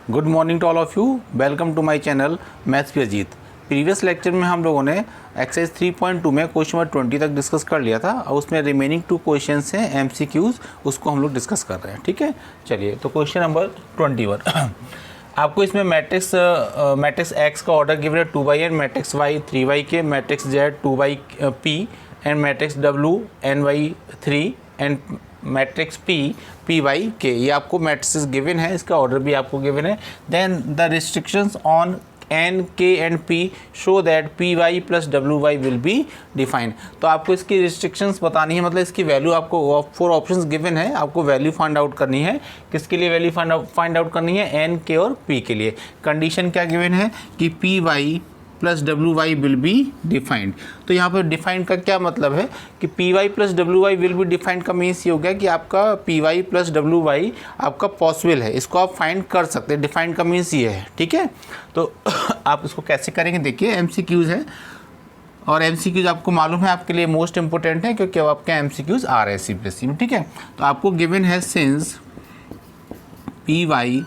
Good morning to all of you. Welcome to my channel maths with Ajit. Previous lecture में हम लोगों ने exercise 3.2 में क्वेश्चन नंबर 20 तक डिस्कस कर लिया था और उसमें रिमेनिंग 2 क्वेश्चंस हैं एमसीक्यूज, उसको हम लोग डिस्कस कर रहे हैं। ठीक है, चलिए तो क्वेश्चन नंबर 21 आपको इसमें मैट्रिक्स एक्स का ऑर्डर गिवन है 2/n, matrix Y 3y K, matrix Z 2/p and matrix W n/3 and matrix P Y K. ये आपको मैट्रिक्स गिवन है, इसका ऑर्डर भी आपको गिवन है। Then the restrictions on N K and P show that P Y plus W Y will be defined. तो आपको इसकी रिस्ट्रिक्शंस बतानी है, मतलब इसकी वैल्यू आपको 4 ऑप्शंस गिवन है, आपको वैल्यू फाइंड आउट करनी है। किसके लिए वैल्यू फाइंड आउट करनी है? एन के और पी के लिए। कंडीशन क्या गिवन है कि P Y plus W Y will be defined. तो यहाँ पर डिफाइंड का क्या मतलब है कि P Y plus W Y will be defined का मीन्स ये हो गया कि आपका P Y plus W Y आपका पॉसिबल है, इसको आप फाइंड कर सकते हैं। डिफाइंड का मीन्स ये है, ठीक है। तो आप इसको कैसे करेंगे, देखिए एमसीक्यूज है और एमसीक्यूज आपको मालूम है आपके लिए मोस्ट इंपॉर्टेंट है क्योंकि अब आपके एमसीक्यूज आ रहे हैं सीबीएसई में, ठीक है। तो आपको गिवन है since P Y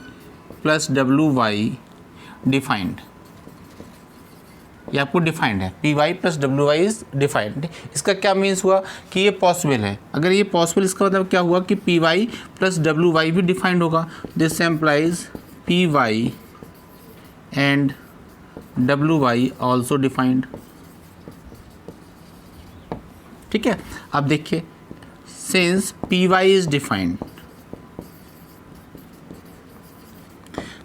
plus W Y defined, ये आपको डिफाइंड है। P Y plus W Y is defined. इसका क्या मीन्स हुआ कि ये पॉसिबल है। अगर ये पॉसिबल, इसका मतलब क्या हुआ कि P Y plus W Y भी डिफाइंड होगा। This implies P Y and W Y also defined, ठीक है। अब देखिए since P Y is defined,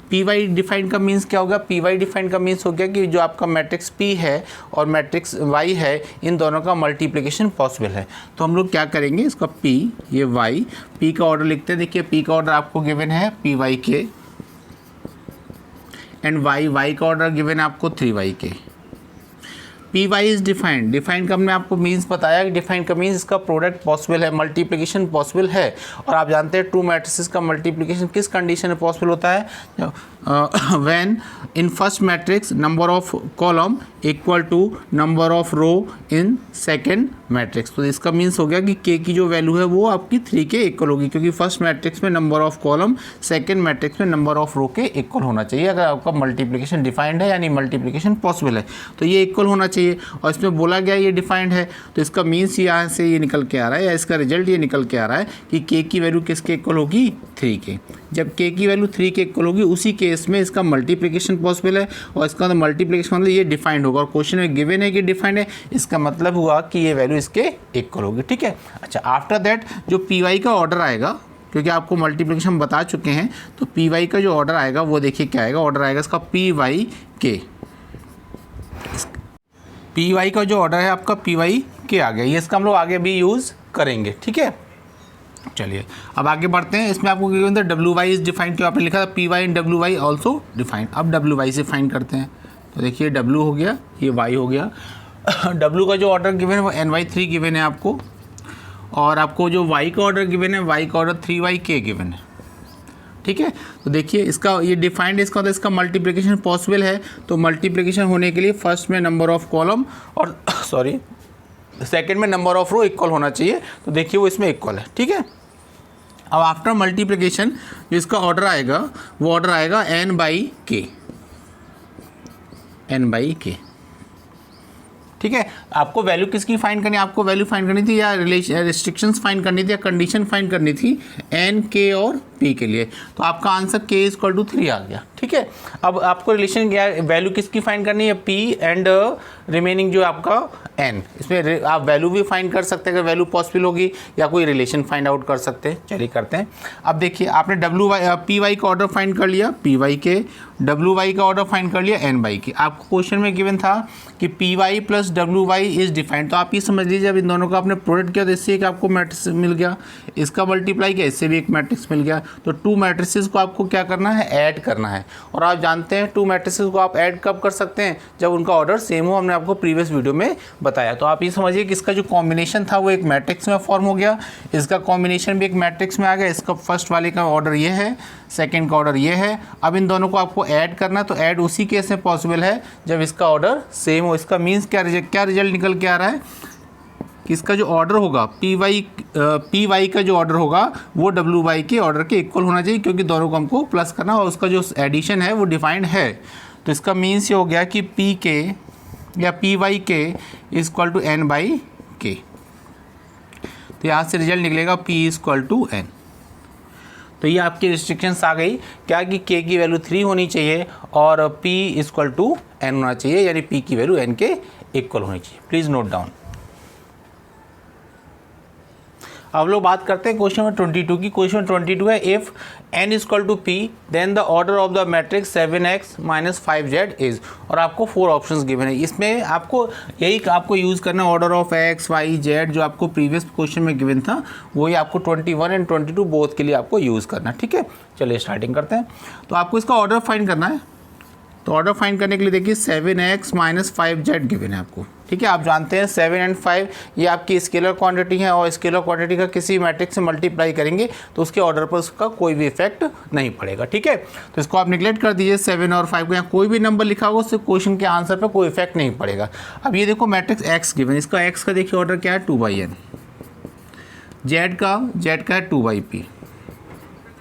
P Y defined का मीन्स क्या होगा? पी वाई डिफाइंड का मीन्स हो गया कि जो आपका मैट्रिक्स पी है और मैट्रिक्स वाई है, इन दोनों का मल्टीप्लिकेशन पॉसिबल है। तो हम लोग क्या करेंगे, इसका पी, ये वाई, पी का ऑर्डर लिखते हैं। देखिए पी का ऑर्डर आपको गिवन है P Y K and Y का ऑर्डर गिवन है आपको 3y K. P Y is defined, defined का हमने आपको मीन्स बताया कि डिफाइंड का मीन्स इसका प्रोडक्ट पॉसिबल है, मल्टीप्लिकेशन पॉसिबल है। और आप जानते हैं 2 मैट्रिसेस का मल्टीप्लिकेशन किस कंडीशन में पॉसिबल होता है? When in first matrix number of column equal to number of row in second matrix. तो इसका मीन्स हो गया कि के की जो वैल्यू है वो आपकी 3 के इक्वल होगी, क्योंकि फर्स्ट मैट्रिक्स में number of column, second matrix में नंबर ऑफ रो के इक्वल होना चाहिए। अगर आपका मल्टीप्लिकेशन डिफाइंड है यानी मल्टीप्लिकेशन पॉसिबल है तो ये इक्वल होना चाहिए। और इसमें बोला गया ये डिफाइंड है, तो इसका मीन्स यहाँ से ये निकल के आ रहा है, या इसका रिजल्ट ये निकल के आ रहा है कि के की वैल्यू किसके इक्वल होगी? 3 के। जब के की वैल्यू 3 के इक्वल होगी उसी केस में इसका मल्टीप्लिकेशन पॉसिबल है और इसका मल्टीप्लिकेशन मतलब ये डिफाइंड होगा। और क्वेश्चन में गिवन है कि डिफाइंड है, इसका मतलब हुआ कि ये वैल्यू इसके इक्वल होगी, ठीक है। अच्छा, आफ्टर दैट जो पी वाई का ऑर्डर आएगा, क्योंकि आपको मल्टीप्लिकेशन बता चुके हैं, तो पी वाई का जो ऑर्डर आएगा वो देखिए क्या आएगा। ऑर्डर आएगा इसका पी वाई के, पी वाई का जो ऑर्डर है आपका पी वाई के आ गया। ये इसका हम लोग आगे भी यूज़ करेंगे, ठीक है। चलिए अब आगे बढ़ते हैं। इसमें आपको क्या डब्ल्यू वाई इज डिफाइंड, क्यों आपने लिखा था P Y and W Y also defined. अब डब्ल्यू वाई से फाइंड करते हैं। तो देखिए डब्ल्यू हो गया, ये वाई हो गया। डब्ल्यू का जो ऑर्डर गिवन है वो NY3 गिवन है आपको, और आपको जो वाई का ऑर्डर गिवन है, वाई का ऑर्डर 3y के गिवन है, ठीक है। तो देखिए इसका ये डिफाइंड, इसका मतलब इसका मल्टीप्लिकेशन पॉसिबल है। तो मल्टीप्लिकेशन होने के लिए फर्स्ट में नंबर ऑफ कॉलम और सॉरी सेकंड में नंबर ऑफ रो इक्वल होना चाहिए। तो देखिए वो इसमें इक्वल है, ठीक है। अब आफ्टर मल्टीप्लिकेशन जो इसका ऑर्डर आएगा वो ऑर्डर आएगा n/k, n/k, ठीक है। आपको वैल्यू किसकी फाइंड करनी है? आपको वैल्यू फाइंड करनी थी या रिस्ट्रिक्शंस फाइंड करनी थी या कंडीशन फाइंड करनी थी एन, के और पी के लिए। तो आपका answer k is equal to 3 आ गया, ठीक है। अब आपको रिलेशन क्या, वैल्यू किसकी फाइंड करनी है? p एंड रिमेनिंग जो आपका n। इसमें आप वैल्यू भी फाइंड कर सकते हैं अगर वैल्यू पॉसिबल होगी, या कोई रिलेशन फाइंड आउट कर सकते हैं। चलिए करते हैं। अब देखिए आपने पी वाई का ऑर्डर फाइंड कर लिया, P Y K, W Y का ऑर्डर फाइंड कर लिया n/k। आपको क्वेश्चन में गिवन था कि P Y plus W Y is defined. तो आप ये समझ लीजिए अब इन दोनों का आपने प्रोडक्ट किया तो इससे एक आपको मैट्रिक्स मिल गया, इसका मल्टीप्लाई किया इससे भी एक मैट्रिक्स मिल गया। तो 2 मैट्रिसेस को आपको क्या करना है? ऐड करना है। और आप जानते हैं 2 मैट्रिसेस को आप ऐड कब कर सकते हैं? जब उनका ऑर्डर सेम हो, हमने आपको प्रीवियस वीडियो में बताया। तो आप ये समझिए कि इसका जो कॉम्बिनेशन था वो एक मैट्रिक्स में फॉर्म हो गया, इसका कॉम्बिनेशन भी एक मैट्रिक्स में आ गया। इसका फर्स्ट वाले का ऑर्डर ये है, सेकेंड का ऑर्डर ये है। अब इन दोनों को आपको ऐड करना, तो ऐड उसी केस में पॉसिबल है जब इसका ऑर्डर सेम हो। इसका मीन्स क्या रिजल्ट निकल के आ रहा है? कि इसका जो ऑर्डर होगा पी वाई का जो ऑर्डर होगा वो डब्ल्यू वाई के ऑर्डर के इक्वल होना चाहिए, क्योंकि दोनों को हमको प्लस करना और उसका जो एडिशन है वो डिफाइंड है। तो इसका मीन्स ये हो गया कि पी के या P Y K is equal to N by K. तो यहाँ से रिजल्ट निकलेगा P is equal to N. तो ये आपकी रिस्ट्रिक्शंस आ गई क्या कि के की वैल्यू 3 होनी चाहिए और p is equal to N होना चाहिए, यानी p की वैल्यू n के इक्वल होनी चाहिए। Please note down. अब लोग बात करते हैं क्वेश्चन नंबर 22 की। क्वेश्चन नंबर 22 है if n is equal to p then the order of the matrix 7x minus 5z is, और आपको 4 ऑप्शंस गिवन है। इसमें आपको आपको यूज़ करना order of x y z जो आपको प्रीवियस क्वेश्चन में गिवन था, वही आपको 21 एंड 22 बोथ के लिए आपको यूज़ करना। ठीक है, चलिए स्टार्टिंग करते हैं। तो आपको इसका ऑर्डर फाइंड करना है। तो ऑर्डर फाइंड करने के लिए देखिए 7x माइनस 5z गिवन है आपको। ठीक है, आप जानते हैं 7 एंड 5 ये आपकी स्केलर क्वांटिटी है और स्केलर क्वांटिटी का किसी मैट्रिक्स से मल्टीप्लाई करेंगे तो उसके ऑर्डर पर उसका कोई भी इफेक्ट नहीं पड़ेगा। ठीक है, तो इसको आप निगलेक्ट कर दीजिए। 7 और 5 को यहाँ कोई भी नंबर लिखा होगा उससे क्वेश्चन के आंसर पर कोई इफेक्ट नहीं पड़ेगा। अब ये देखो मैट्रिक्स x गिवन, इसका x का देखिए ऑर्डर क्या है 2/n, z का है 2/p।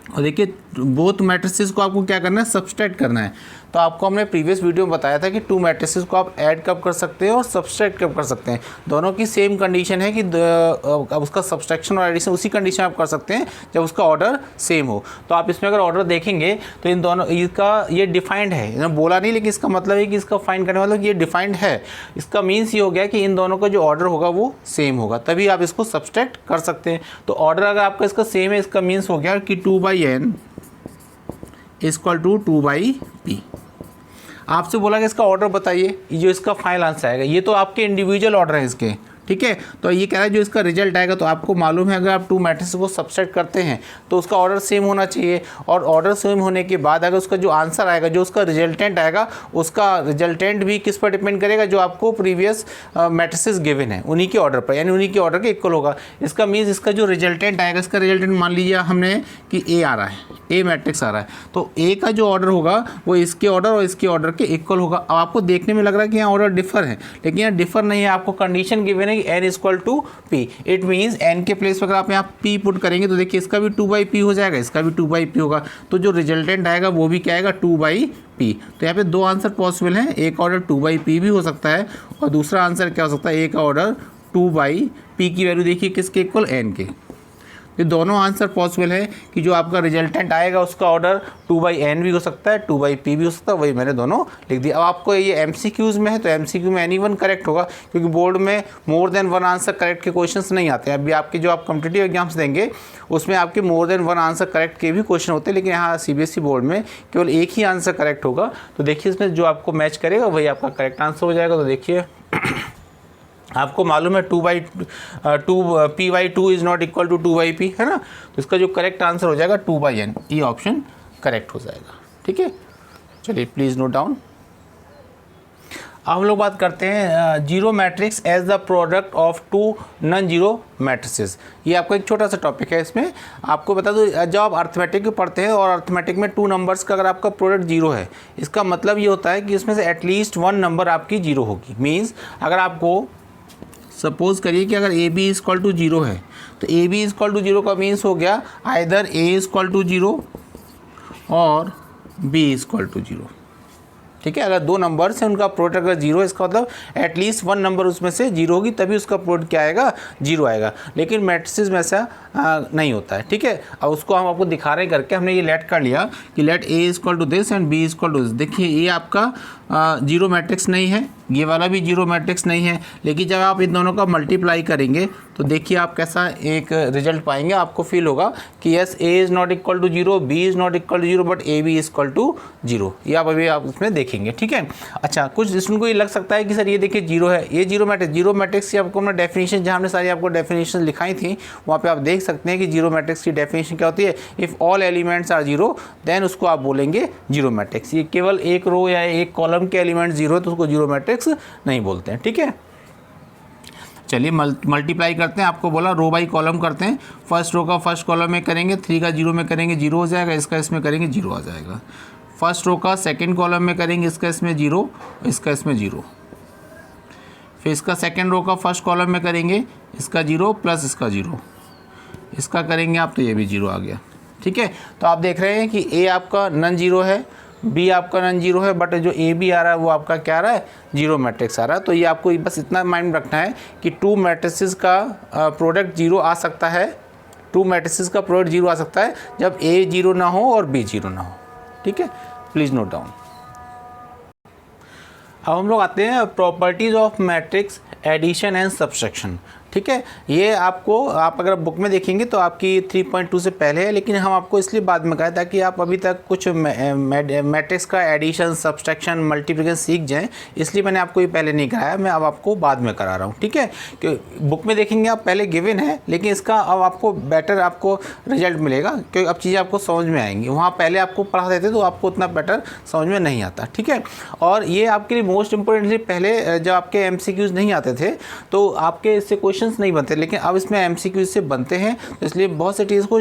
और देखिए बोथ मैट्रिसेस को आपको क्या करना है, सब्सट्रैक्ट करना है। तो आपको हमने प्रीवियस वीडियो में बताया था कि 2 मैट्रिसेस को आप ऐड कब कर सकते हैं और सब्सट्रैक्ट कब कर सकते हैं। दोनों की सेम कंडीशन है कि अब उसका सब्सट्रैक्शन और एडिशन उसी कंडीशन आप कर सकते हैं जब उसका ऑर्डर सेम हो। तो आप इसमें अगर ऑर्डर देखेंगे तो इन दोनों इसका ये डिफाइंड है, इन्होंने बोला नहीं लेकिन इसका मतलब है कि इसका फाइंड करने वाला ये डिफाइंड है। इसका मीन्स ये हो गया कि इन दोनों का जो ऑर्डर होगा वो सेम होगा, तभी आप इसको सब्सट्रैक्ट कर सकते हैं। तो ऑर्डर अगर आपका इसका सेम है, इसका मीन्स हो गया कि 2/n is equal to 2/p। आपसे बोला कि इसका ऑर्डर बताइए, जो इसका फाइनल आंसर आएगा। ये तो आपके इंडिविजुअल ऑर्डर है इसके। ठीक है, तो ये कह रहा है जो इसका रिजल्ट आएगा, तो आपको मालूम है अगर आप 2 मैट्रिक्स को सब्सट्रैक्ट करते हैं तो उसका ऑर्डर सेम होना चाहिए, और ऑर्डर सेम होने के बाद अगर उसका जो आंसर आएगा, जो उसका रिजल्टेंट आएगा, उसका रिजल्टेंट भी किस पर डिपेंड करेगा, जो आपको प्रीवियस मैट्रिसेस गिवन है उन्हीं के ऑर्डर पर, यानी उन्हीं के ऑर्डर के इक्वल होगा। इसका मीन्स इसका जो रिजल्टेंट आएगा, इसका रिजल्टेंट मान लीजिए हमने कि ए आ रहा है, ए मैट्रिक्स आ रहा है, तो ए का जो ऑर्डर होगा वो इसके ऑर्डर और इसके ऑर्डर के इक्वल होगा। अब आपको देखने में लग रहा है कि यहाँ ऑर्डर डिफर है, लेकिन यहाँ डिफर नहीं है। आपको कंडीशन गिवन है कि n is equal to p। It means n के प्लेस पर अगर आप यहाँ p पुट करेंगे तो देखिए इसका भी 2/p हो जाएगा, इसका भी 2/p होगा। तो जो रिजल्टेंट आएगा वो भी क्या आएगा 2/p। तो यहाँ पे 2 आंसर पॉसिबल हैं, एक ऑर्डर 2/p भी हो सकता है और दूसरा आंसर क्या हो सकता है, एक ऑर्डर 2/p की वैल्यू देखिए किसके इक्वल, n के। ये दोनों आंसर पॉसिबल है कि जो आपका रिजल्टेंट आएगा उसका ऑर्डर 2/n भी हो सकता है, 2/p भी हो सकता है, वही मैंने दोनों लिख दिया। अब आपको ये MCQs में है तो MCQ में एनी वन करेक्ट होगा, क्योंकि बोर्ड में मोर देन 1 आंसर करेक्ट के क्वेश्चंस नहीं आते हैं। अभी आपके जो आप कॉम्पिटिटिव एग्जाम्स देंगे उसमें आपके मोर देन 1 आंसर करेक्ट के भी क्वेश्चन होते हैं, लेकिन यहाँ CBSE बोर्ड में केवल एक ही आंसर करेक्ट होगा। तो देखिए इसमें जो आपको मैच करेगा वही आपका करेक्ट आंसर हो जाएगा। तो देखिए आपको मालूम है 2/2 p/2 is not equal to 2/p, है ना। तो इसका जो करेक्ट आंसर हो जाएगा 2/n, ये ऑप्शन करेक्ट हो जाएगा। ठीक है, चलिए प्लीज़ नोट डाउन। अब हम लोग बात करते हैं zero matrix as the product of 2 non zero matrices. ये आपका एक छोटा सा टॉपिक है। इसमें आपको बता दूं, जब आप अर्थमेटिक पढ़ते हैं और अर्थमेटिक में 2 नंबर्स का अगर आपका प्रोडक्ट जीरो है, इसका मतलब ये होता है कि इसमें से एटलीस्ट 1 नंबर आपकी जीरो होगी। मीन्स अगर आपको सपोज करिए कि अगर A B is equal to 0 है, तो A B is equal to 0 का मीन्स हो गया either A is equal to 0 और बी इज इक्वल टू 0। ठीक है, अगर 2 नंबर्स हैं उनका प्रोडक्ट अगर 0 है, इसका मतलब एटलीस्ट 1 नंबर उसमें से 0 होगी, तभी उसका प्रोडक्ट क्या आएगा, 0 आएगा। लेकिन मैट्रिसेस में ऐसा नहीं होता है। ठीक है, अब उसको हम आपको दिखा रहे करके हमने ये लेट कर लिया कि let A is equal to this and B is equal to this. देखिए ये आपका 0 मैट्रिक्स नहीं है, ये वाला भी 0 मैट्रिक्स नहीं है, लेकिन जब आप इन दोनों का मल्टीप्लाई करेंगे तो देखिए आप कैसा एक रिजल्ट पाएंगे। आपको फील होगा कि yes A is not equal to 0, B is not equal to 0, but A B is equal to 0। ये आप अभी आप इसमें देखेंगे। ठीक है, अच्छा कुछ स्टूडेंट को ये लग सकता है कि सर ये देखिए 0 है, ये 0 मैट्रिक्स की आपको हमने डेफिनेशन, जहाँ हमने सारी आपको डेफिनेशन लिखाई थी, वहाँ पे आप देख सकते हैं कि 0 मैट्रिक्स की डेफिनेशन क्या होती है। If all elements are 0 then उसको आप बोलेंगे 0 मैट्रिक्स। ये केवल एक रो या एक कॉलम के एलिमेंट 0 है तो उसको 0 मैट्रिक्स नहीं बोलते हैं। ठीक है, चलिए मल्टीप्लाई करते हैं। आपको बोला रो बाई कॉलम करते हैं। फर्स्ट रो का फर्स्ट कॉलम में करेंगे, 3 का 0 में करेंगे 0 हो जाएगा, इसका इसमें करेंगे 0 आ जाएगा। फर्स्ट रो का सेकंड कॉलम में करेंगे, इसका इसमें 0, इसका इसमें 0। फिर इसका सेकेंड रो का फर्स्ट कॉलम में करेंगे, इसका 0 प्लस इसका 0, इसका करेंगे आप तो ये भी 0 आ गया। ठीक है, तो आप देख रहे हैं कि ए आपका नन 0 है, बी आपका नन 0 है, बट जो ए बी आ रहा है वो आपका क्या आ रहा है, 0 मैट्रिक्स आ रहा है। तो ये आपको बस इतना माइंड रखना है कि 2 मैट्रिसेस का प्रोडक्ट 0 आ सकता है, 2 मैट्रिसेस का प्रोडक्ट 0 आ सकता है जब ए 0 ना हो और बी 0 ना हो। ठीक है, प्लीज़ नोट डाउन। अब हम लोग आते हैं properties of matrix addition and subtraction. ठीक है, ये आपको आप अगर बुक में देखेंगे तो आपकी 3.2 से पहले है, लेकिन हम आपको इसलिए बाद में कहा ताकि आप अभी तक कुछ मैट्रिक्स का एडिशन, सब्सट्रैक्शन, मल्टीप्लिकेशन सीख जाएं, इसलिए मैंने आपको ये पहले नहीं कराया, मैं अब आपको बाद में करा रहा हूँ। ठीक है, कि बुक में देखेंगे आप पहले गिवन है, लेकिन इसका अब आपको बेटर आपको रिजल्ट मिलेगा क्योंकि अब चीज़ें आपको समझ में आएंगी। वहाँ पहले आपको पढ़ा देते तो आपको उतना बेटर समझ में नहीं आता। ठीक है, और ये आपके लिए मोस्ट इम्पोर्टेंटली पहले जब आपके MCQs नहीं आते थे तो आपके इससे क्वेश्चन नहीं बनते, लेकिन अब इसमें MCQ से बनते हैं, तो इसलिए बहुत से चीज़ को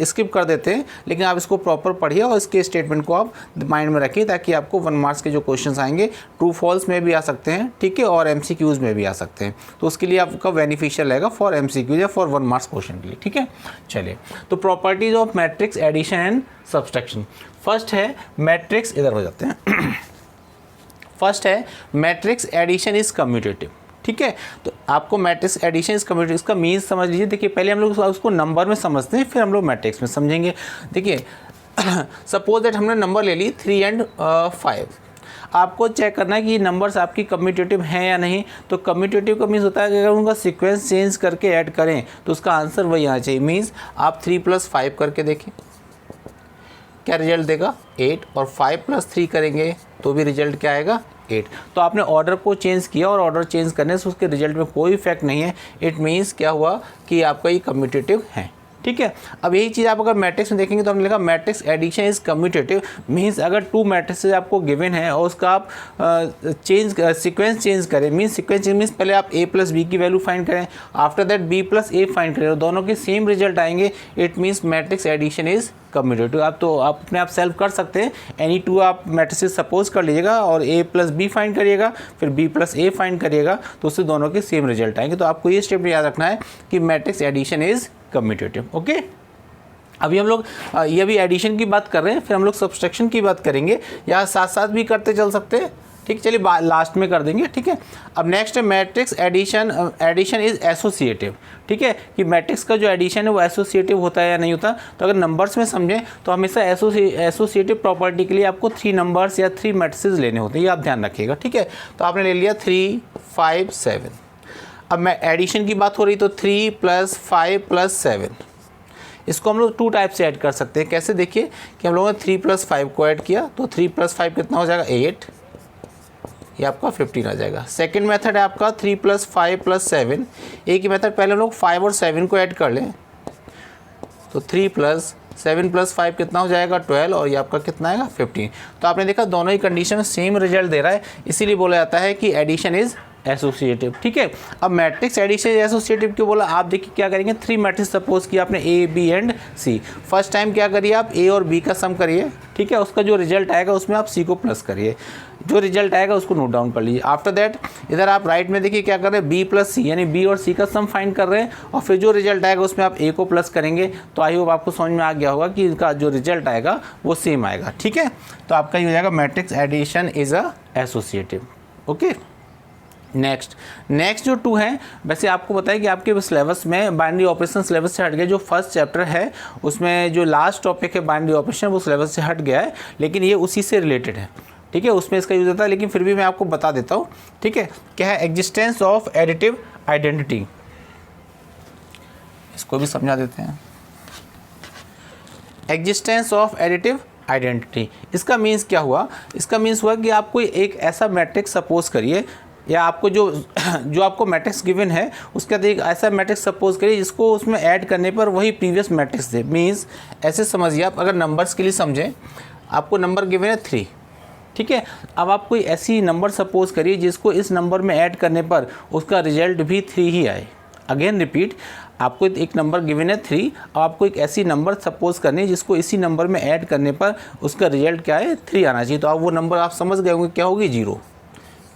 स्किप कर देते हैं, लेकिन आप इसको प्रॉपर पढ़िए और इसके स्टेटमेंट को आप माइंड में रखिए ताकि आपको 1 मार्क्स के जो क्वेश्चंस आएंगे ट्रू फॉल्स में भी आ सकते हैं। ठीक है, और MCQs में भी आ सकते हैं, तो उसके लिए आपका बेनिफिशियल रहेगा फॉर MCQ या फॉर 1 मार्क्स क्वेश्चन के लिए। ठीक है, चलिए, तो properties of matrix addition and subtraction. First है मैट्रिक्स, इधर हो जाते हैं। फर्स्ट है मैट्रिक्स एडिशन इज कम्यूटेटिव। ठीक है, तो आपको मैट्रिक्स एडिशन इज कम्यूटेटिव, इसका मीन्स समझ लीजिए। देखिए, पहले हम लोग उसको नंबर में समझते हैं, फिर हम लोग मैट्रिक्स में समझेंगे। देखिए, सपोज दैट हमने नंबर ले ली 3 and 5, आपको चेक करना है कि ये नंबर्स आपकी कम्यूटेटिव हैं या नहीं। तो कम्यूटेटिव का मीन्स होता है कि अगर उनका सीक्वेंस चेंज करके ऐड करें तो उसका आंसर वही आना चाहिए। मीन्स आप 3 + 5 करके देखें, क्या रिजल्ट देगा 8, और 5 + 3 करेंगे तो भी रिजल्ट क्या आएगा 8। तो आपने ऑर्डर को चेंज किया और ऑर्डर चेंज करने से उसके रिजल्ट में कोई इफेक्ट नहीं है। इट मीन्स क्या हुआ कि आपका ये कम्यूटेटिव है। ठीक है, अब यही चीज़ आप अगर मैट्रिक्स में देखेंगे तो हमने लिखा matrix addition is commutative. Means अगर 2 मैट्रिक्सेस आपको गिवन है और उसका आप सीक्वेंस चेंज करें, मीन्स सीक्वेंस चेंज मीन्स पहले आप a + b की वैल्यू फाइंड करें, after that b + a find करें, और दोनों के सेम रिजल्ट आएंगे। It means matrix addition is commutative. आप तो आप अपने आप सेल्फ कर सकते हैं, एनी 2 आप मैट्रिसेस सपोज कर लीजिएगा और a + b फाइंड करिएगा, फिर b + a फाइंड करिएगा, तो उससे दोनों के सेम रिजल्ट आएंगे। तो आपको ये स्टेप याद रखना है कि matrix addition is commutative. Okay, अभी हम लोग ये भी एडिशन की बात कर रहे हैं, फिर हम लोग सब्सट्रैक्शन की बात करेंगे, या साथ साथ भी करते चल सकते हैं। ठीक, चलिए लास्ट में कर देंगे। ठीक है, अब नेक्स्ट है matrix addition, addition is associative. ठीक है, कि मैट्रिक्स का जो एडिशन है वो एसोसिएटिव होता है या नहीं होता। तो अगर नंबर्स में समझें तो हमेशा एसोसिएटिव प्रॉपर्टी के लिए आपको 3 नंबर्स या 3 मैट्रिसेस लेने होते हैं, ये आप ध्यान रखिएगा। ठीक है, तो आपने ले लिया 3, 5, 7। अब मैं एडिशन की बात हो रही तो 3 + 5 + 7, इसको हम लोग 2 टाइप से ऐड कर सकते हैं। कैसे, देखिए कि हम लोगों ने 3 + 5 को ऐड किया तो 3 + 5 कितना हो जाएगा 8, ये आपका 15 आ जाएगा। सेकंड मेथड है आपका 3 + 5 + 7। एक ही मेथड, पहले हम लोग 5 और 7 को ऐड कर लें तो 3 + 7 + 5 कितना हो जाएगा 12, और ये आपका कितना आएगा 15। तो आपने देखा दोनों ही कंडीशन में सेम रिजल्ट दे रहा है, इसीलिए बोला जाता है कि एडिशन इज एसोसिएटिव। ठीक है, अब मैट्रिक्स एडिशन एसोसिएटिव क्यों बोला, आप देखिए क्या करेंगे, 3 मैट्रिक्स सपोज किया आपने A, B and C। First time क्या करिए आप A और B का सम करिए। ठीक है, उसका जो रिजल्ट आएगा उसमें आप C को प्लस करिए, जो रिजल्ट आएगा उसको नोट डाउन कर लीजिए। आफ्टर दैट इधर आप राइट में देखिए क्या कर रहे हैं, B + C यानी B और C का सम फाइंड कर रहे हैं, और फिर जो रिजल्ट आएगा उसमें आप A को प्लस करेंगे। तो आई होप आपको समझ में आ गया होगा कि इनका जो रिजल्ट आएगा वो सेम आएगा। ठीक है, तो आपका ये हो जाएगा matrix addition is a associative. Okay, next जो 2 हैं, वैसे आपको बताया कि आपके सिलेबस में बाइनरी ऑपरेशन सिलेबस से हट गया। जो फर्स्ट चैप्टर है उसमें जो लास्ट टॉपिक है बाइनरी ऑपरेशन वो सिलेबस से हट गया है, लेकिन ये उसी से रिलेटेड है। ठीक है, उसमें इसका यूज़ होता है, लेकिन फिर भी मैं आपको बता देता हूँ। ठीक है, क्या है एग्जिस्टेंस ऑफ एडिटिव आइडेंटिटी, इसको भी समझा देते हैं। एग्जिस्टेंस ऑफ एडिटिव आइडेंटिटी, इसका मीन्स क्या हुआ, इसका मीन्स हुआ कि आप कोई एक ऐसा मैट्रिक्स सपोज करिए, या आपको जो आपको मैट्रिक्स गिवन है उसके बाद एक ऐसा मैट्रिक्स सपोज करिए जिसको उसमें ऐड करने पर वही प्रीवियस मैट्रिक्स दे। मीन्स ऐसे समझिए, आप अगर नंबर्स के लिए समझें, आपको नंबर गिवन है 3। ठीक है, अब आप कोई ऐसी नंबर सपोज करिए जिसको इस नंबर में ऐड करने पर उसका रिजल्ट भी 3 ही आए। अगेन रिपीट, आपको एक नंबर गिवन है 3, और आपको एक ऐसी नंबर सपोज करनी है जिसको इसी नंबर में ऐड करने पर उसका रिजल्ट क्या है 3 आना चाहिए। तो आप वो नंबर आप समझ गए होंगे क्या होगी 0,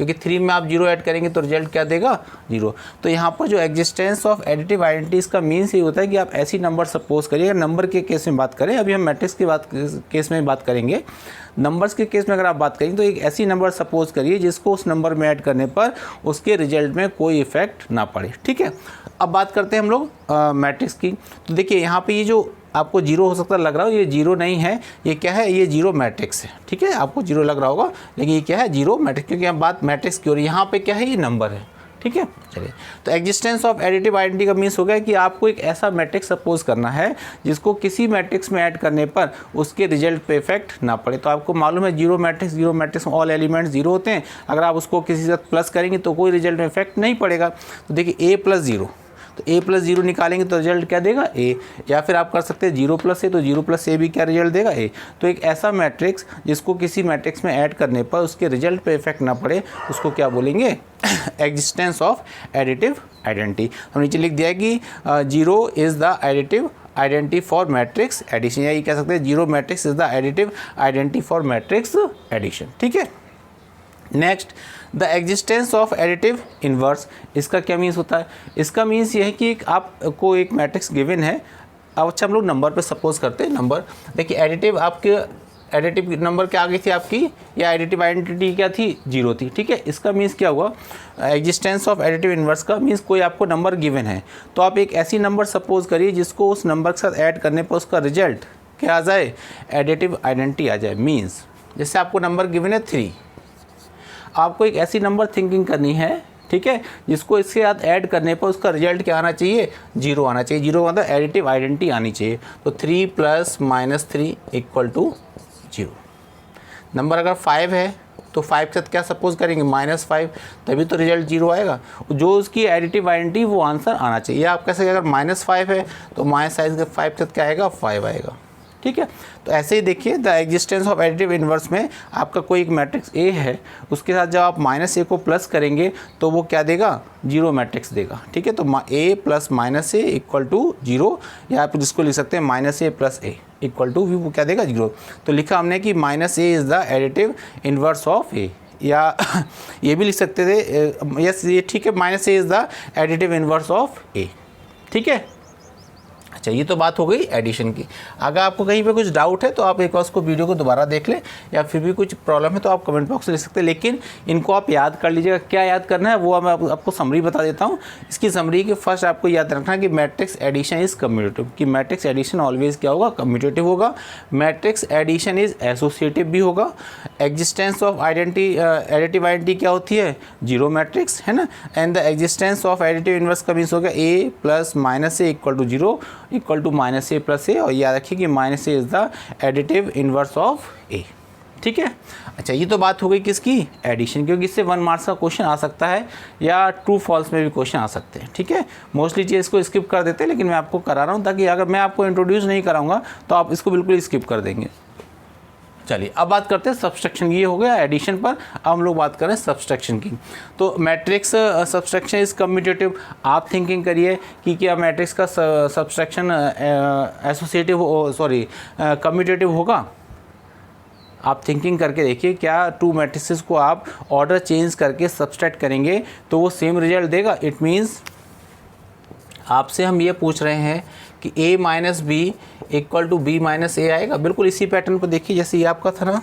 क्योंकि 3 में आप 0 ऐड करेंगे तो रिजल्ट क्या देगा 0। तो यहाँ पर जो एग्जिस्टेंस ऑफ एडिटिव आइडेंटिटीज़ का मीन्स ये होता है कि आप ऐसी नंबर सपोज करिए, अगर नंबर के केस में बात करें, अभी हम मैट्रिक्स की केस में बात करेंगे, नंबर्स के केस में अगर आप बात करेंगे तो एक ऐसी नंबर सपोज करिए जिसको उस नंबर में ऐड करने पर उसके रिजल्ट में कोई इफेक्ट ना पड़े। ठीक है, अब बात करते हैं हम लोग मैट्रिक्स की। तो देखिए यहाँ पे ये जो आपको 0 हो सकता है लग रहा हो, ये 0 नहीं है, ये क्या है, ये 0 मैट्रिक्स है। ठीक है, आपको 0 लग रहा होगा लेकिन ये क्या है 0 मैट्रिक्स, क्योंकि हम बात मैट्रिक्स की हो रही है, यहाँ पे क्या है ये नंबर है। ठीक है, चलिए, तो एग्जिस्टेंस ऑफ एडिटिव आइडेंटिटी का मीन्स हो गया कि आपको एक ऐसा मैट्रिक्स सपोज करना है जिसको किसी मैट्रिक्स में ऐड करने पर उसके रिजल्ट पे इफेक्ट ना पड़े। तो आपको मालूम है 0 मैट्रिक्स में ऑल एलिमेंट्स 0 होते हैं, अगर आप उसको किसी से प्लस करेंगे तो कोई रिजल्ट में इफेक्ट नहीं पड़ेगा। तो देखिए a+0, तो a+0 निकालेंगे तो रिजल्ट क्या देगा a, या फिर आप कर सकते हैं 0+a, तो 0+a भी क्या रिजल्ट देगा a। तो एक ऐसा मैट्रिक्स जिसको किसी मैट्रिक्स में ऐड करने पर उसके रिजल्ट पे इफेक्ट ना पड़े उसको क्या बोलेंगे, एग्जिस्टेंस ऑफ एडिटिव आइडेंटिटी। हम नीचे लिख दिया है कि 0 is the additive identity for matrix addition, या ये कह सकते हैं 0 matrix is the additive identity for matrix addition. ठीक है, next the existence of additive inverse, इसका क्या मीन्स होता है, इसका मीन्स ये है कि आपको एक मैट्रिक्स गिवन है। अब अच्छा हम लोग नंबर पे सपोज करते हैं, नंबर देखिए एडिटिव, आपके एडिटिव नंबर क्या आगे थी आपकी, या एडिटिव आइडेंटिटी क्या थी 0 थी। ठीक है, इसका मीन्स क्या हुआ, एग्जिस्टेंस ऑफ एडिटिव इन्वर्स का मीन्स कोई आपको नंबर गिवन है, तो आप एक ऐसी नंबर सपोज करिए जिसको उस नंबर के साथ ऐड करने पर उसका रिजल्ट क्या आ जाए, एडिटिव आइडेंटिटी आ जाए। मीन्स जैसे आपको नंबर गिवन है 3, आपको एक ऐसी नंबर थिंकिंग करनी है, ठीक है, जिसको इसके साथ ऐड करने पर उसका रिजल्ट क्या आना चाहिए, 0 आना चाहिए। 0 मतलब एडिटिव आइडेंटिटी आनी चाहिए। तो 3 + -3 = 0। नंबर अगर 5 है तो 5 के साथ क्या सपोज करेंगे, -5, तभी तो रिजल्ट 0 आएगा। जो उसकी एडिटिव आइडेंटिटी वो आंसर आना चाहिए। आप कैसे, अगर -5 है तो -5 के साथ क्या आएगा, 5 आएगा। ठीक है, तो ऐसे ही देखिए the existence of additive inverse में आपका कोई एक मैट्रिक्स ए है, उसके साथ जब आप -a को प्लस करेंगे तो वो क्या देगा, 0 मैट्रिक्स देगा। ठीक है, तो a + -a = 0, या आप जिसको लिख सकते हैं -a + a = वो क्या देगा 0। तो लिखा हमने कि -a is the additive inverse of a, या ये भी लिख सकते थे, यस ये ठीक है, -a is the additive inverse of a। ठीक है, अच्छा ये तो बात हो गई एडिशन की। अगर आपको कहीं पे कुछ डाउट है तो आप एक बार उसको वीडियो को दोबारा देख लें, या फिर भी कुछ प्रॉब्लम है तो आप कमेंट बॉक्स में लिख सकते हैं, लेकिन इनको आप याद कर लीजिएगा। क्या याद करना है वो मैं आपको समरी बता देता हूँ। इसकी समरी के फर्स्ट आपको याद रखना है कि मैट्रिक्स एडिशन इज़ कम्यूटेटिव, कि मैट्रिक्स एडिशन ऑलवेज क्या होगा, कम्यूटेटिव होगा। मैट्रिक्स एडिशन इज़ एसोसिएटिव भी होगा। एग्जिस्टेंस ऑफ एडिटिव आइडेंटिटी क्या होती है, 0 मैट्रिक्स है ना। And the existence of additive inverse का मीन्स हो गया a + -a = 0 = -a + a, और याद रखिए कि -a is the additive inverse of a। ठीक है, अच्छा ये तो बात हो गई किसकी, एडिशन, क्योंकि इससे 1 मार्क्स का क्वेश्चन आ सकता है या ट्रू फॉल्स में भी क्वेश्चन आ सकते हैं। ठीक है, मोस्टली चीज़ इसको स्किप कर देते हैं, लेकिन मैं आपको करा रहा हूँ ताकि अगर मैं आपको इंट्रोड्यूस नहीं कराऊंगा तो आप इसको बिल्कुल स्किप कर देंगे। चलिए अब बात करते हैं सब्सट्रैक्शन की। ये हो गया एडिशन पर, अब हम लोग बात कर रहे हैं सब्सट्रैक्शन की। तो मैट्रिक्स सब्सट्रैक्शन इज़ कम्यूटेटिव। आप थिंकिंग करिए कि क्या मैट्रिक्स का सब्सट्रैक्शन एसोसिएटिव कम्यूटेटिव होगा। आप थिंकिंग करके देखिए, क्या 2 मैट्रिसेस को आप ऑर्डर चेंज करके सब्सट्रैक्ट करेंगे तो वो सेम रिजल्ट देगा। इट मीन्स आपसे हम ये पूछ रहे हैं कि a - b = b - a आएगा। बिल्कुल इसी पैटर्न पर देखिए जैसे ये आपका था ना,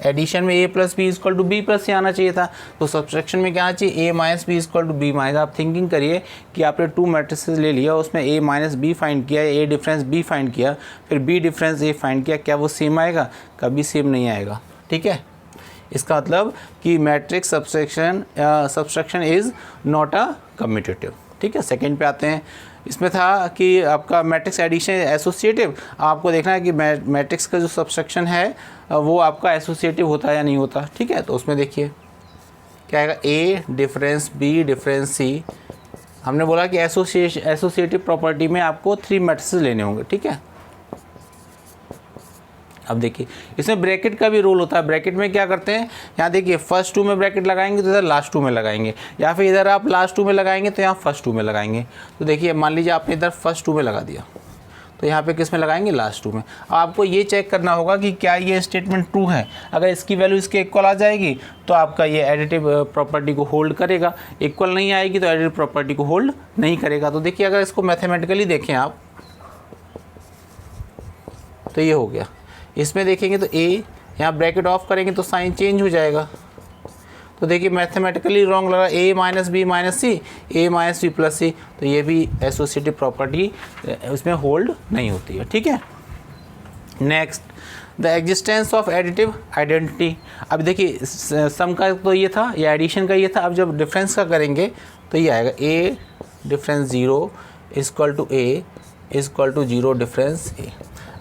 एडिशन में a + b = b + a आना चाहिए था, तो सब्सट्रैक्शन में क्या आना चाहिए, a - b = b - आप थिंकिंग करिए कि आपने 2 मैट्रिसेस ले लिया, उसमें a - b फाइंड किया, a डिफरेंस b फाइंड किया, फिर b डिफरेंस a फाइंड किया, क्या वो सेम आएगा, कभी सेम नहीं आएगा। ठीक है, इसका मतलब कि matrix subtraction is not a commutative. ठीक है, सेकंड पे आते हैं। इसमें था कि आपका मैट्रिक्स एडिशन एसोसिएटिव। आपको देखना है कि मैट्रिक्स का जो सब्सट्रैक्शन है वो आपका एसोसिएटिव होता है या नहीं होता। ठीक है, तो उसमें देखिए क्या आएगा, a difference b difference c। हमने बोला कि एसोसिएटिव प्रॉपर्टी में आपको 3 मैट्रिसेस लेने होंगे। ठीक है, अब देखिए इसमें ब्रैकेट का भी रोल होता है। ब्रैकेट में क्या करते हैं, यहाँ देखिए फर्स्ट 2 में ब्रैकेट लगाएंगे तो इधर लास्ट 2 में लगाएंगे, या फिर इधर आप लास्ट 2 में लगाएंगे तो यहाँ फर्स्ट 2 में लगाएंगे। तो देखिए मान लीजिए आपने इधर फर्स्ट 2 में लगा दिया, तो तो यहाँ पे किस में लगाएंगे, लास्ट टू में। अब आपको ये चेक करना होगा कि क्या ये स्टेटमेंट ट्रू है। अगर इसकी वैल्यू इसके इक्वल आ जाएगी तो आपका ये एडिटिव प्रॉपर्टी को होल्ड करेगा, इक्वल नहीं आएगी तो एडिटिव प्रॉपर्टी को होल्ड नहीं करेगा। तो देखिए अगर इसको मैथमेटिकली देखें आप तो ये हो गया। इसमें देखेंगे तो ए, यहाँ ब्रैकेट ऑफ करेंगे तो साइन चेंज हो जाएगा। तो देखिए मैथमेटिकली रॉन्ग लगा, ए माइनस बी माइनस सी, ए माइनस बी प्लस सी, तो ये भी एसोसिएटिव प्रॉपर्टी उसमें होल्ड नहीं होती है। ठीक है, next the existence of additive identity. अब देखिए सम का तो ये था, ये एडिशन का ये था। अब जब डिफरेंस का करेंगे तो ये आएगा A difference 0 equal to A equal to 0 difference A.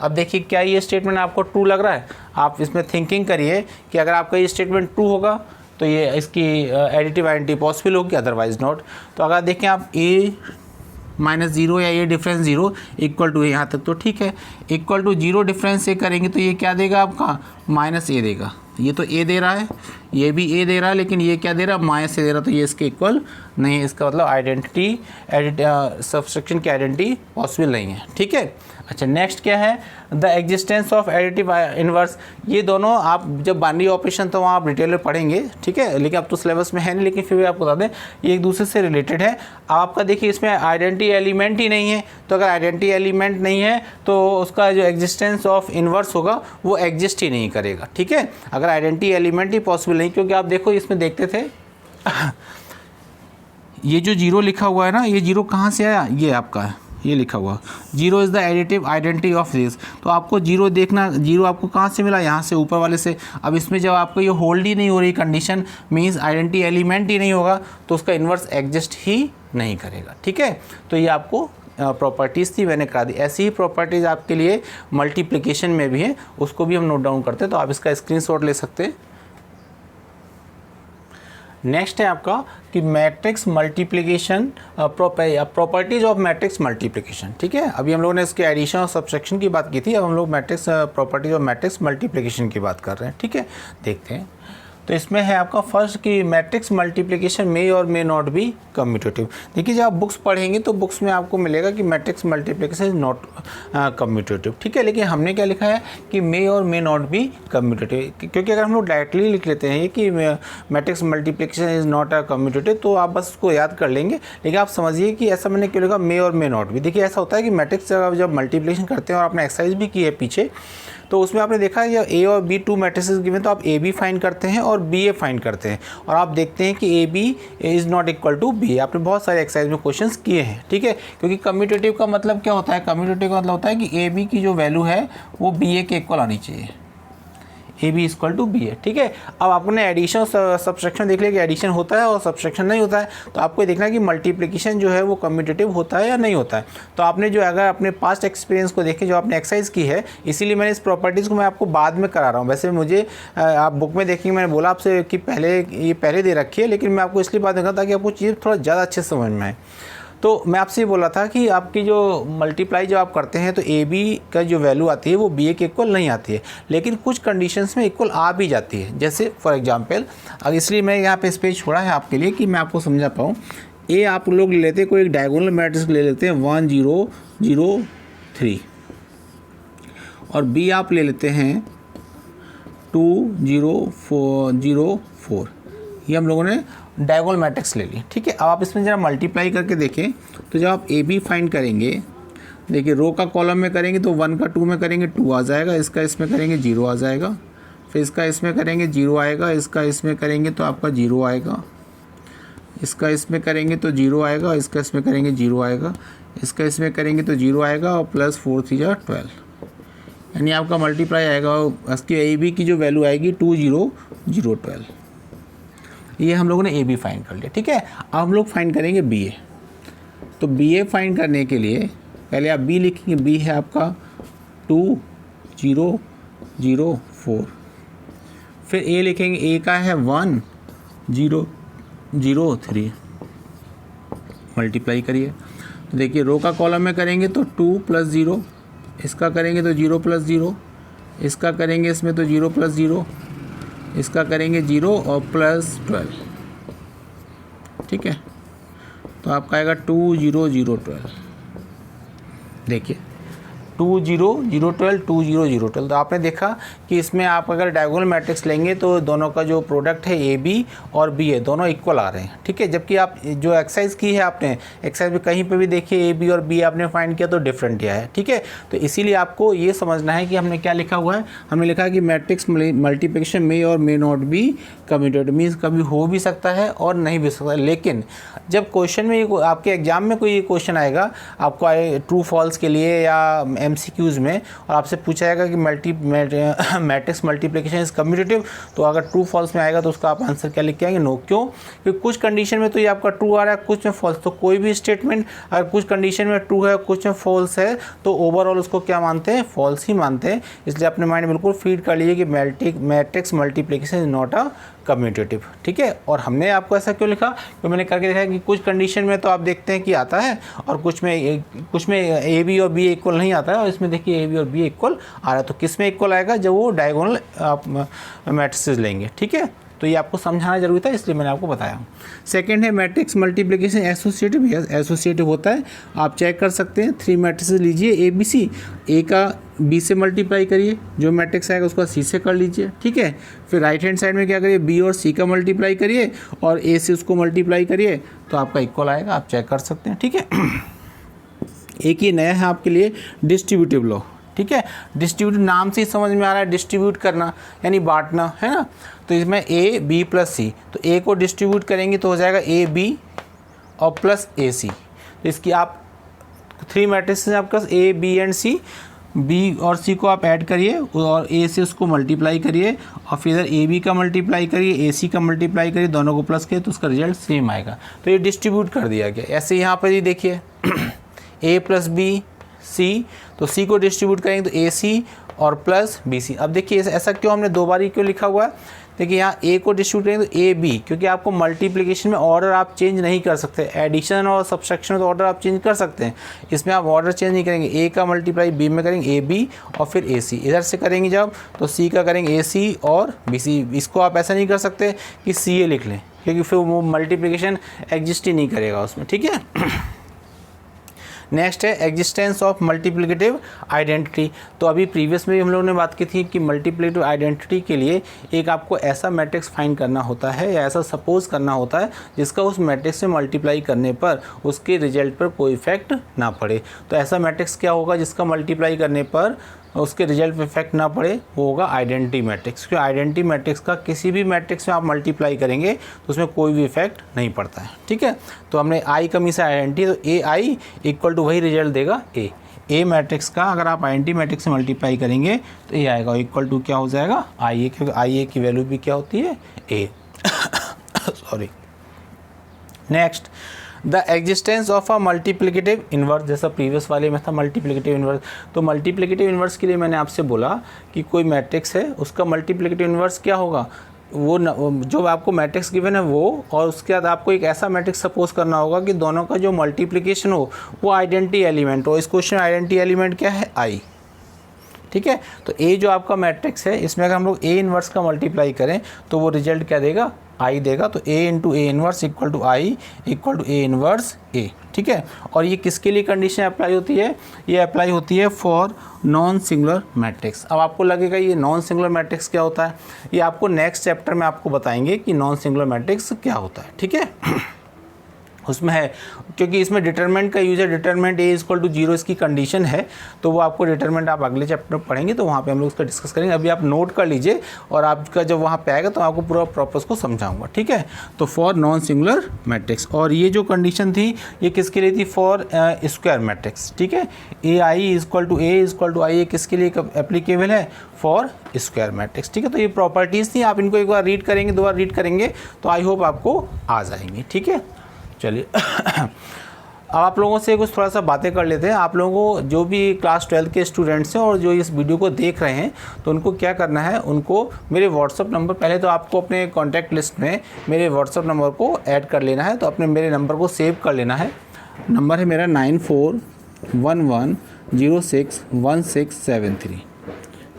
अब देखिए क्या ये स्टेटमेंट आपको ट्रू लग रहा है। आप इसमें थिंकिंग करिए कि अगर आपका ये स्टेटमेंट ट्रू होगा तो ये इसकी एडिटिव आइडेंटिटी पॉसिबल होगी, अदरवाइज नॉट। तो अगर देखें आप ए माइनस 0 या ये डिफरेंस 0 इक्वल टू यहाँ तक तो ठीक है, इक्वल टू 0 डिफरेंस ए करेंगे तो ये क्या देगा आपका, माइनस ए देगा। ये तो ए दे रहा है, ये भी ए दे रहा है, लेकिन ये क्या दे रहा है, माइनस ए दे रहा है, तो ये इसके इक्वल नहीं है। इसका मतलब आइडेंटिटी सब्सट्रैक्शन की आइडेंटिटी पॉसिबल नहीं है। ठीक है, अच्छा नेक्स्ट क्या है, the existence of additive inverse. ये दोनों आप जब बाइनरी ऑपरेशन तो वहाँ आप डिटेल में पढ़ेंगे, ठीक है, लेकिन अब तो सिलेबस में है नहीं, लेकिन फिर भी आपको बता दें ये एक दूसरे से रिलेटेड है। आपका देखिए इसमें आइडेंटिटी एलिमेंट ही नहीं है, तो अगर आइडेंटिटी एलिमेंट नहीं है तो उसका जो एग्जिस्टेंस ऑफ इनवर्स होगा वो एग्जिस्ट ही नहीं करेगा। ठीक है, अगर आइडेंटिटी एलिमेंट ही पॉसिबल नहीं, क्योंकि आप देखो इसमें देखते थे ये जो 0 लिखा हुआ है ना, ये 0 कहाँ से आया, ये आपका है, ये लिखा हुआ 0 is the additive identity of this. तो आपको 0 देखना, 0 आपको कहाँ से मिला, यहाँ से ऊपर वाले से। अब इसमें जब आपको ये होल्ड ही नहीं हो रही कंडीशन, मीन्स आइडेंटिटी एलिमेंट ही नहीं होगा, तो उसका इन्वर्स एग्जिस्ट ही नहीं करेगा। ठीक है, तो ये आपको प्रॉपर्टीज़ थी, मैंने करा दी। ऐसी ही प्रॉपर्टीज़ आपके लिए मल्टीप्लिकेशन में भी है, उसको भी हम नोट डाउन करते हैं, तो आप इसका स्क्रीनशॉट ले सकते हैं। नेक्स्ट है आपका कि matrix multiplication, properties of matrix multiplication. ठीक है, अभी हम लोगों ने इसके एडिशन और सब्सट्रैक्शन की बात की थी, अब हम लोग matrix properties of matrix multiplication की बात कर रहे हैं। ठीक है, देखते हैं। तो इसमें है आपका फर्स्ट कि मैट्रिक्स मल्टीप्लिकेशन मे और मे नॉट बी कम्यूटेटिव। देखिए जब आप बुक्स पढ़ेंगे तो बुक्स में आपको मिलेगा कि matrix multiplication is not commutative. ठीक है, लेकिन हमने क्या लिखा है कि मे और मे नॉट बी कम्यूटेटिव, क्योंकि अगर हम लोग डायरेक्टली लिख लेते हैं कि matrix multiplication is not a commutative तो आप बस उसको याद कर लेंगे, लेकिन आप समझिए कि ऐसा मैंने क्यों लिखा मे और मे नॉट बी। देखिए ऐसा होता है कि मैट्रिक्स जब मल्टीप्लिकेशन करते हैं, और आपने एक्सरसाइज भी की है पीछे, तो उसमें आपने देखा है जब ए और बी 2 मैट्रिसेस गिवन तो आप ए बी फाइंड करते हैं और बी ए फाइंड करते हैं, और आप देखते हैं कि A B is not equal to B. आपने बहुत सारे एक्सरसाइज में क्वेश्चंस किए हैं। ठीक है, क्योंकि कम्यूटेटिव का मतलब क्या होता है, कम्यूटेटिव का मतलब होता है कि ए बी की जो वैल्यू है वो बी ए के इक्वल आनी चाहिए, A B equal to B है। ठीक है, अब आपने एडिशन और सब्सट्रैक्शन देख लिया कि एडिशन होता है और सब्सट्रैक्शन नहीं होता है, तो आपको ये देखना है कि मल्टीप्लिकेशन जो है वो कम्यूटेटिव होता है या नहीं होता है। तो आपने जो अगर अपने पास्ट एक्सपीरियंस को देखें जो आपने एक्सरसाइज की है, इसीलिए मैंने इस प्रॉपर्टीज़ को मैं आपको बाद में करा रहा हूँ। वैसे मुझे आप बुक में देखेंगे, मैंने बोला आपसे कि पहले दे रखी है, लेकिन मैं आपको इसलिए बात कर रहा था ताकि आपको चीज़ थोड़ा ज़्यादा अच्छे से समझ में आए। तो मैं आपसे ये बोला था कि आपकी जो मल्टीप्लाई जब आप करते हैं तो ए बी का जो वैल्यू आती है वो बी ए के इक्वल नहीं आती है, लेकिन कुछ कंडीशंस में इक्वल आ भी जाती है। जैसे फॉर एग्जांपल, अब इसलिए मैं यहाँ पे स्पेस छोड़ा है आपके लिए कि मैं आपको समझा पाऊँ। ए आप लोग ले लेते हैं, कोई एक डायगोनल मैट्रिक्स ले लेते हैं 1 0 0 3, और बी आप ले लेते हैं 2 0 4 0 4। ये हम लोगों ने डायगोनल मैट्रिक्स ले ली। ठीक है, अब आप इसमें ज़रा मल्टीप्लाई करके देखें तो जब आप ए बी फाइंड करेंगे, देखिए रो का कॉलम में करेंगे तो 1 का 2 में करेंगे 2 आ जाएगा, इसका इसमें करेंगे 0 आ जाएगा, फिर इसका इसमें करेंगे 0 आएगा, इसका इसमें करेंगे तो आपका 0 आएगा, इसका इसमें करेंगे तो 0 आएगा, इसका इसमें करेंगे 0 आएगा, इसका इसमें करेंगे तो 0 आएगा, और प्लस 4 3 12, यानी आपका मल्टीप्लाई आएगा। इसकी ए बी की जो वैल्यू आएगी 2 0 0 12। ये हम लोगों ने ए बी फाइंड कर लिया। ठीक है, अब हम लोग फाइंड करेंगे बी ए। तो बी ए फाइंड करने के लिए पहले आप बी लिखेंगे, बी है आपका 2 0 0 4, फिर ए लिखेंगे, ए का है 1 0 0 3, मल्टीप्लाई करिए। तो देखिए रो का कॉलम में करेंगे तो 2 + 0, इसका करेंगे तो 0 + 0, इसका करेंगे इसमें तो 0 + 0, इसका करेंगे 0 और प्लस 12। ठीक है, तो आपका आएगा 2 0 0 12। देखिए 20 0 12 2 0 0 12। तो आपने देखा कि इसमें आप अगर डायगोनल मैट्रिक्स लेंगे तो दोनों का जो प्रोडक्ट है ए बी और बी है दोनों इक्वल आ रहे हैं, ठीक है। जबकि आप जो एक्सरसाइज की है आपने एक्सरसाइज में कहीं पे भी देखिए ए बी और बी आपने फाइंड किया तो डिफरेंट किया है, ठीक है। तो इसीलिए आपको ये समझना है कि हमने क्या लिखा हुआ है। हमने लिखा है कि मैट्रिक्स मल्टीप्लिकेशन मे और may not be commutative, means कभी हो भी सकता है और नहीं भी सकता है। लेकिन जब क्वेश्चन में आपके एग्जाम में कोई क्वेश्चन आएगा आपको ट्रू फॉल्स के लिए या एमसीक्यूज में, और आपसे पूछा जाएगा कि मैट्रिक्स मल्टीप्लिकेशन इज कम्यूटेटिव, तो अगर ट्रू फॉल्स में आएगा तो उसका आप आंसर क्या लिख के आएंगे, नो। क्यों? क्योंकि कुछ कंडीशन में तो ये आपका ट्रू आ रहा है, कुछ में फॉल्स। तो कोई भी स्टेटमेंट अगर कुछ कंडीशन में ट्रू है कुछ में फॉल्स है तो ओवरऑल उसको क्या मानते हैं, फॉल्स ही मानते हैं। इसलिए अपने माइंड बिल्कुल फीड कर लीजिए कि matrix multiplication is not a commutative, ठीक है। और हमने आपको ऐसा क्यों लिखा, क्योंकि मैंने करके देखा कि कुछ कंडीशन में तो आप देखते हैं कि आता है और कुछ में ए बी और बी इक्वल नहीं आता है, और इसमें देखिए ए बी और बी इक्वल आ रहा है। तो किस में इक्वल आएगा, जब वो डायगोनल आप मैट्रिसेस लेंगे, ठीक है। तो ये आपको समझाना जरूरी था, इसलिए मैंने आपको बताया। सेकंड है matrix multiplication associative. Yes, associative होता है, आप चेक कर सकते हैं। 3 मैट्रिसेस लीजिए ए बी सी, ए का बी से मल्टीप्लाई करिए, जो मैट्रिक्स आएगा उसका सी से कर लीजिए, ठीक है। फिर राइट हैंड साइड में क्या करिए, बी और सी का मल्टीप्लाई करिए और ए से उसको मल्टीप्लाई करिए, तो आपका इक्वल आएगा, आप चेक कर सकते हैं, ठीक है। एक ये नया है आपके लिए डिस्ट्रीब्यूटिव लॉ, ठीक है। डिस्ट्रीब्यूटिव नाम से ही समझ में आ रहा है, डिस्ट्रीब्यूट करना यानी बांटना, है ना। तो इसमें ए बी प्लस सी, तो ए को डिस्ट्रीब्यूट करेंगे तो हो जाएगा ए बी और प्लस ए सी। तो इसकी आप 3 मैट्रिक्स हैं आपके पास, A B and C, B और सी को आप ऐड करिए और ए से उसको मल्टीप्लाई करिए और फिर इधर ए बी का मल्टीप्लाई करिए, ए सी का मल्टीप्लाई करिए, दोनों को प्लस करिए तो उसका रिजल्ट सेम आएगा। तो ये डिस्ट्रीब्यूट कर दिया गया। ऐसे यहाँ पर ही देखिए ए प्लस बी सी, तो सी को डिस्ट्रीब्यूट करेंगे तो ए सी और प्लस बी सी। अब देखिए ऐसा क्यों हमने 2 बार ही क्यों लिखा हुआ है, देखिए यहाँ ए को डिस्ट्रीब्यूट करेंगे तो ए बी, क्योंकि आपको मल्टीप्लिकेशन में ऑर्डर आप चेंज नहीं कर सकते। एडिशन और सब्सट्रैक्शन में तो ऑर्डर आप चेंज कर सकते हैं, इसमें आप ऑर्डर चेंज नहीं करेंगे। ए का मल्टीप्लाई बी में करेंगे, ए बी और फिर ए सी। इधर से करेंगे जब तो सी का करेंगे ए सी और बी सी। इसको आप ऐसा नहीं कर सकते कि सी ए लिख लें, क्योंकि फिर वो मल्टीप्लिकेशन एग्जिस्ट ही नहीं करेगा उसमें, ठीक है। नेक्स्ट है एग्जिस्टेंस ऑफ मल्टीप्लिकेटिव आइडेंटिटी। तो अभी प्रीवियस में भी हम लोगों ने बात की थी कि मल्टीप्लिकेटिव आइडेंटिटी के लिए एक आपको ऐसा मैट्रिक्स फाइंड करना होता है या ऐसा सपोज करना होता है जिसका उस मैट्रिक्स से मल्टीप्लाई करने पर उसके रिजल्ट पर कोई इफेक्ट ना पड़े। तो ऐसा मैट्रिक्स क्या होगा जिसका मल्टीप्लाई करने पर उसके रिजल्ट पे इफेक्ट ना पड़े, वो होगा आइडेंटिटी मैट्रिक्स। क्योंकि आइडेंटिटी मैट्रिक्स का किसी भी मैट्रिक्स में आप मल्टीप्लाई करेंगे तो उसमें कोई भी इफेक्ट नहीं पड़ता है, ठीक है। तो हमने आई कमी से आइडेंटिटी, तो ए आई इक्वल टू वही रिजल्ट देगा ए मैट्रिक्स का। अगर आप आइडेंटिटी मैट्रिक्स से मल्टीप्लाई करेंगे तो ए आएगा इक्वल टू क्या हो जाएगा, आई ए, क्योंकि आई ए की वैल्यू भी क्या होती है, A. Sorry. Next, the existence of a multiplicative inverse. जैसा प्रीवियस वाले में था मल्टीप्लिकेटिव इन्वर्स, तो मल्टीप्लिकेटिव इन्वर्स के लिए मैंने आपसे बोला कि कोई मैट्रिक्स है उसका मल्टीप्लिकेटिव इन्वर्स क्या होगा, वो जो आपको मैट्रिक्स गिवन है वो, और उसके बाद आपको एक ऐसा मैट्रिक्स सपोज करना होगा कि दोनों का जो मल्टीप्लिकेशन हो वो आइडेंटिटी एलिमेंट हो। इस क्वेश्चन में आइडेंटिटी एलिमेंट क्या है, आई, ठीक है। तो ए जो आपका मैट्रिक्स है इसमें अगर हम लोग ए इन्वर्स का मल्टीप्लाई करें तो वो रिजल्ट क्या देगा, आई देगा। तो A into A inverse equal to I equal to A inverse A, ठीक है। और ये किसके लिए कंडीशन अप्लाई होती है, ये अप्लाई होती है फॉर नॉन सिंगुलर मैट्रिक्स। अब आपको लगेगा ये नॉन सिंगुलर मैट्रिक्स क्या होता है, ये आपको नेक्स्ट चैप्टर में आपको बताएंगे कि नॉन सिंगुलर मैट्रिक्स क्या होता है, ठीक है। उसमें है, क्योंकि इसमें डिटरमिनेंट का यूज है, डिटरमिनेंट ए इक्वल टू 0 इसकी कंडीशन है, तो वो आपको डिटरमिनेंट आप अगले चैप्टर में पढ़ेंगे तो वहाँ पे हम लोग उसका डिस्कस करेंगे। अभी आप नोट कर लीजिए और आपका जब वहाँ पे आएगा तो आपको पूरा प्रॉपर उसको समझाऊंगा, ठीक है। तो फॉर नॉन सिंगुलर मैट्रिक्स, और ये जो कंडीशन थी ये किसके लिए थी, फॉर स्क्वायर मैट्रिक्स, ठीक है। ए आई इक्वल टू आई ये किसके लिए एप्लीकेबल है, फॉर स्क्वायर मैट्रिक्स, ठीक है। तो ये प्रॉपर्टीज़ थी, आप इनको एक बार रीड करेंगे, 2 बार रीड करेंगे तो आई होप आपको आ जाएंगे, ठीक है। चलिए अब आप लोगों से कुछ थोड़ा सा बातें कर लेते हैं। आप लोगों को जो भी क्लास 12 के स्टूडेंट्स हैं और जो इस वीडियो को देख रहे हैं तो उनको क्या करना है, उनको मेरे व्हाट्सअप नंबर, पहले तो आपको अपने कॉन्टैक्ट लिस्ट में मेरे व्हाट्सअप नंबर को ऐड कर लेना है। तो अपने मेरे नंबर को सेव कर लेना है। नंबर है मेरा 9411061673,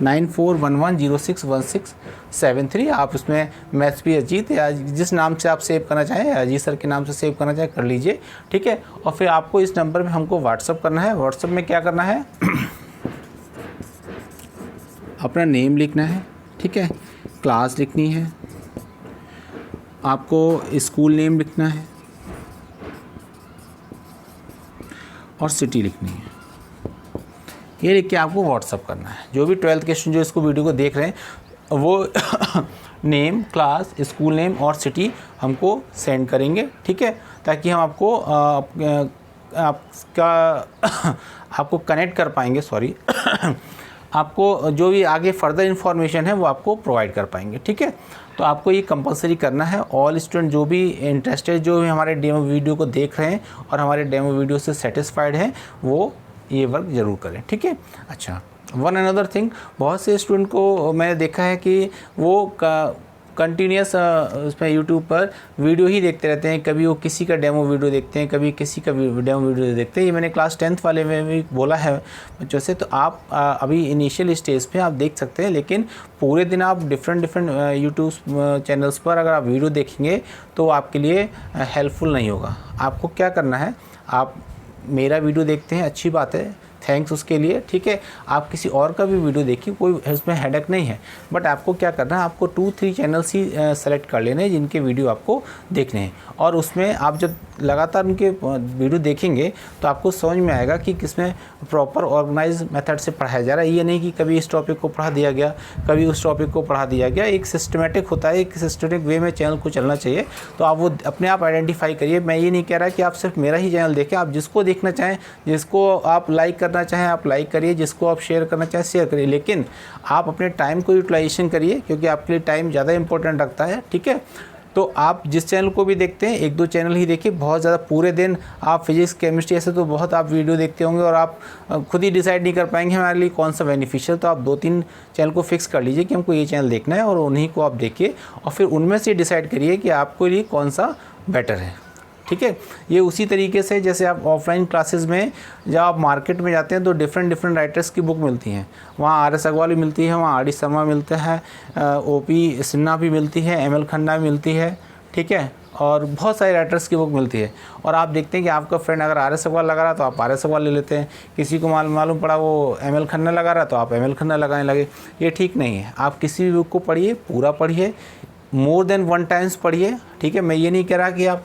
9411061673। आप उसमें मैथ्स भी अजीत या जिस नाम से आप सेव करना चाहें, अजीत सर के नाम से सेव करना चाहें कर लीजिए, ठीक है। और फिर आपको इस नंबर पे हमको व्हाट्सअप करना है। व्हाट्सअप में क्या करना है अपना नेम लिखना है, ठीक है, क्लास लिखनी है, आपको स्कूल नेम लिखना है और सिटी लिखनी है। ये लिख के आपको व्हाट्सअप करना है। जो भी 12th के स्टूडेंट जो इसको वीडियो को देख रहे हैं वो नेम, क्लास, स्कूल नेम और सिटी हमको सेंड करेंगे, ठीक है, ताकि हम आपको आपको कनेक्ट कर पाएंगे, सॉरी आपको जो भी आगे फर्दर इन्फॉर्मेशन है वो आपको प्रोवाइड कर पाएंगे, ठीक है। तो आपको ये कंपलसरी करना है। ऑल स्टूडेंट जो भी इंटरेस्टेड, जो भी हमारे डेमो वीडियो को देख रहे हैं और हमारे डेमो वीडियो से सेटिस्फाइड हैं, वो ये वर्क ज़रूर करें, ठीक है। अच्छा, वन अनदर थिंग, बहुत से स्टूडेंट को मैंने देखा है कि वो कंटिन्यूस उसमें यूट्यूब पर वीडियो ही देखते रहते हैं। कभी वो किसी का डेमो वीडियो देखते हैं, कभी किसी का डेमो वीडियो देखते हैं। ये मैंने क्लास 10th वाले में भी बोला है बच्चों से। तो आप अभी इनिशियल स्टेज पे आप देख सकते हैं, लेकिन पूरे दिन आप डिफरेंट यूट्यूब चैनल्स पर अगर आप वीडियो देखेंगे तो आपके लिए हेल्पफुल नहीं होगा। आपको क्या करना है, आप मेरा वीडियो देखते हैं, अच्छी बात है, थैंक्स उसके लिए, ठीक है। आप किसी और का भी वीडियो देखिए, कोई इसमें हेडेक नहीं है। बट आपको क्या करना है, आपको 2-3 चैनल्स ही सेलेक्ट कर लेने हैं जिनके वीडियो आपको देखने हैं। और उसमें आप जब लगातार उनके वीडियो देखेंगे तो आपको समझ में आएगा कि किसमें प्रॉपर ऑर्गेनाइज मेथड से पढ़ाया जा रहा है। ये नहीं कि कभी इस टॉपिक को पढ़ा दिया गया, कभी उस टॉपिक को पढ़ा दिया गया। एक सिस्टमेटिक होता है, एक सिस्टमेटिक वे में चैनल को चलना चाहिए। तो आप वो अपने आप आइडेंटिफाई करिए। मैं ये नहीं कह रहा कि आप सिर्फ मेरा ही चैनल देखें, आप जिसको देखना चाहें, जिसको आप लाइक करना चाहें आप लाइक करिए, जिसको आप शेयर करना चाहें शेयर करिए, लेकिन आप अपने टाइम को यूटिलाइजेशन करिए, क्योंकि आपके लिए टाइम ज़्यादा इंपॉर्टेंट रखता है, ठीक है। तो आप जिस चैनल को भी देखते हैं 1-2 चैनल ही देखिए, बहुत ज़्यादा पूरे दिन आप फिजिक्स, केमिस्ट्री ऐसे तो बहुत आप वीडियो देखते होंगे और आप खुद ही डिसाइड नहीं कर पाएंगे हमारे लिए कौन सा बेनिफिशियल। तो आप 2-3 चैनल को फिक्स कर लीजिए कि हमको ये चैनल देखना है और उन्हीं को आप देखिए और फिर उनमें से डिसाइड करिए कि आपके लिए कौन सा बेटर है, ठीक है। ये उसी तरीके से जैसे आप ऑफलाइन क्लासेस में जब आप मार्केट में जाते हैं तो डिफरेंट राइटर्स की बुक मिलती हैं। वहाँ RS अग्रवाल भी मिलती है, वहाँ RD शर्मा मिलता है, OP सिन्हा भी मिलती है, ML खन्ना भी मिलती है, ठीक है, और बहुत सारे राइटर्स की बुक मिलती है। और आप देखते हैं कि आपका फ्रेंड अगर RS अग्रवाल लगा रहा है तो आप RS अग्रवाल ले लेते हैं, किसी को मालूम पड़ा वो ML खन्ना लगा रहा है तो आप ML खन्ना लगाने लगे। ये ठीक नहीं है। आप किसी भी बुक को पढ़िए, पूरा पढ़िए, मोर देन 1 टाइम्स पढ़िए, ठीक है। मैं ये नहीं कह रहा कि आप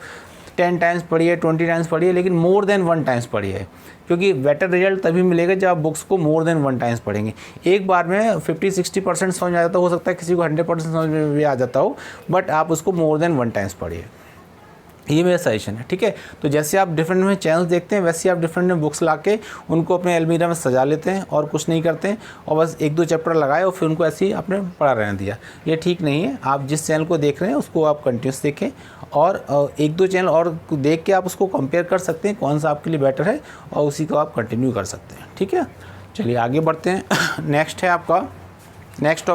10 टाइम्स पढ़िए, 20 टाइम्स पढ़िए, लेकिन मोर देन 1 टाइम्स पढ़िए, क्योंकि बेटर रिजल्ट तभी मिलेगा जब आप बुक्स को मोर देन 1 टाइम्स पढ़ेंगे। एक बार में 50-60% समझ आ जाता हो सकता है किसी को 100% समझ में भी आ जाता हो, बट आप उसको मोर देन 1 टाइम्स पढ़िए, ये मेरा सजेशन है, ठीक है। तो जैसे आप डिफरेंट में चैनल्स देखते हैं वैसे आप डिफरेंट में बुक्स लाके उनको अपने अलमीरा में सजा लेते हैं और कुछ नहीं करते हैं और बस 1-2 चैप्टर लगाए और फिर उनको ऐसे ही आपने पढ़ा रहने दिया। ये ठीक नहीं है। आप जिस चैनल को देख रहे हैं उसको आप कंटिन्यूस देखें और 1-2 चैनल और देख के आप उसको कंपेयर कर सकते हैं कौन सा आपके लिए बेटर है और उसी को आप कंटिन्यू कर सकते हैं, ठीक है। चलिए आगे बढ़ते हैं। नेक्स्ट है आपका नेक्स्ट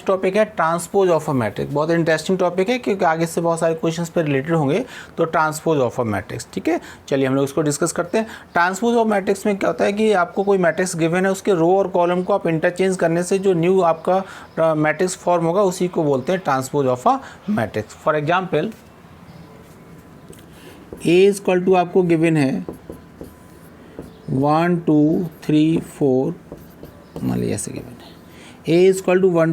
टॉपिक है ट्रांसपोज ऑफ अ मैट्रिक्स। बहुत इंटरेस्टिंग टॉपिक है क्योंकि आगे से बहुत सारे क्वेश्चंस पर रिलेटेड होंगे। तो ट्रांसपोज ऑफ अ मैट्रिक्स, ठीक है। चलिए हम लोग इसको डिस्कस करते हैं। ट्रांसपोज ऑफ मैट्रिक्स में क्या होता है कि आपको कोई मैट्रिक्स गिवन है, उसके रो और कॉलम को आप इंटरचेंज करने से जो न्यू आपका मैट्रिक्स फॉर्म होगा उसी को बोलते हैं transpose of a matrix. For example A= आपको गिवन है 1 2 3 4, मान लीजिए ऐसे गिवन है। A=1